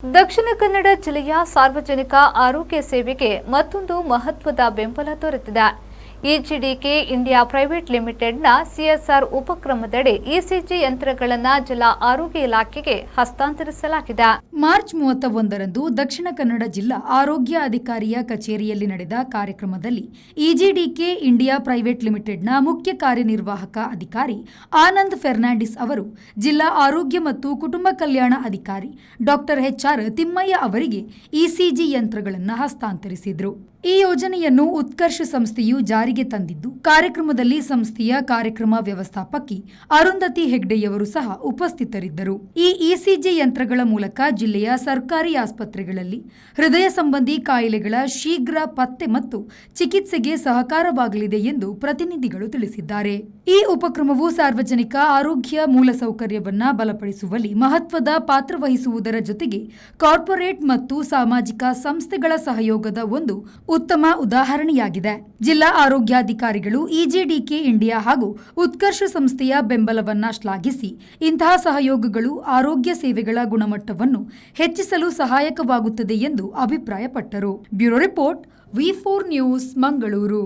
ದಕ್ಷಿಣ ಕನ್ನಡ ಜಿಲ್ಲೆಯ ಸಾರ್ವಜನಿಕ ಆರೋಗ್ಯ ಸೇವೆಗೆ ಮತ್ತೊಂದು ಮಹತ್ವದ ಬೆಂಬಲ ದೊರೆತಿದೆ. ಇಜಿಡಿಕೆ ಇಂಡಿಯಾ ಪ್ರೈವೇಟ್ ಲಿಮಿಟೆಡ್ನ ಸಿಎಸ್ಆರ್ ಉಪಕ್ರಮದಡಿ ಇಸಿಜಿ ಯಂತ್ರಗಳನ್ನು ಜಿಲ್ಲಾ ಆರೋಗ್ಯ ಇಲಾಖೆಗೆ ಹಸ್ತಾಂತರಿಸಲಾಗಿದೆ. ಮಾರ್ಚ್ 31ರಂದು ದಕ್ಷಿಣ ಕನ್ನಡ ಜಿಲ್ಲಾ ಆರೋಗ್ಯ ಅಧಿಕಾರಿಯ ಕಚೇರಿಯಲ್ಲಿ ನಡೆದ ಕಾರ್ಯಕ್ರಮದಲ್ಲಿ ಇಜಿಡಿಕೆ ಇಂಡಿಯಾ ಪ್ರೈವೇಟ್ ಲಿಮಿಟೆಡ್ನ ಮುಖ್ಯ ಕಾರ್ಯನಿರ್ವಾಹಕ ಅಧಿಕಾರಿ ಆನಂದ್ ಫೆರ್ನಾಂಡಿಸ್ ಅವರು ಜಿಲ್ಲಾ ಆರೋಗ್ಯ ಮತ್ತು ಕುಟುಂಬ ಕಲ್ಯಾಣ ಅಧಿಕಾರಿ ಡಾಕ್ಟರ್ ಎಚ್ಆರ್ ತಿಮ್ಮಯ್ಯ ಅವರಿಗೆ ಇಸಿಜಿ ಯಂತ್ರಗಳನ್ನು ಹಸ್ತಾಂತರಿಸಿದರು. ಈ ಯೋಜನೆಯನ್ನು ಉತ್ಕರ್ಷ ಸಂಸ್ಥೆಯು ಜಾರಿಗೆ ತಂದಿದ್ದು, ಕಾರ್ಯಕ್ರಮದಲ್ಲಿ ಸಂಸ್ಥೆಯ ಕಾರ್ಯಕ್ರಮ ವ್ಯವಸ್ಥಾಪಕಿ ಅರುಂಧತಿ ಹೆಗ್ಡೆಯವರು ಸಹ ಉಪಸ್ಥಿತರಿದ್ದರು. ಈ ಇಸಿಜಿ ಯಂತ್ರಗಳ ಮೂಲಕ ಜಿಲ್ಲೆಯ ಸರ್ಕಾರಿ ಆಸ್ಪತ್ರೆಗಳಲ್ಲಿ ಹೃದಯ ಸಂಬಂಧಿ ಕಾಯಿಲೆಗಳ ಶೀಘ್ರ ಪತ್ತೆ ಮತ್ತು ಚಿಕಿತ್ಸೆಗೆ ಸಹಕಾರವಾಗಲಿದೆ ಎಂದು ಪ್ರತಿನಿಧಿಗಳು ತಿಳಿಸಿದ್ದಾರೆ. ಈ ಉಪಕ್ರಮವು ಸಾರ್ವಜನಿಕ ಆರೋಗ್ಯ ಮೂಲಸೌಕರ್ಯವನ್ನು ಬಲಪಡಿಸುವಲ್ಲಿ ಮಹತ್ವದ ಪಾತ್ರ ವಹಿಸುವುದರ ಜೊತೆಗೆ ಕಾರ್ಪೊರೇಟ್ ಮತ್ತು ಸಾಮಾಜಿಕ ಸಂಸ್ಥೆಗಳ ಸಹಯೋಗದ ಒಂದು ಉತ್ತಮ ಉದಾಹರಣೆಯಾಗಿದೆ. ಜಿಲ್ಲಾ ಆರೋಗ್ಯಾಧಿಕಾರಿಗಳು ಇಜಿಡಿಕೆ ಇಂಡಿಯಾ ಹಾಗೂ ಉತ್ಕರ್ಷ ಸಂಸ್ಥೆಯ ಬೆಂಬಲವನ್ನ ಶ್ಲಾಘಿಸಿ, ಇಂತಹ ಸಹಯೋಗಗಳು ಆರೋಗ್ಯ ಸೇವೆಗಳ ಗುಣಮಟ್ಟವನ್ನು ಹೆಚ್ಚಿಸಲು ಸಹಾಯಕವಾಗುತ್ತದೆ ಎಂದು ಅಭಿಪ್ರಾಯಪಟ್ಟರು. ಬ್ಯೂರೋ ರಿಪೋರ್ಟ್, ವಿ4 ನ್ಯೂಸ್, ಮಂಗಳೂರು.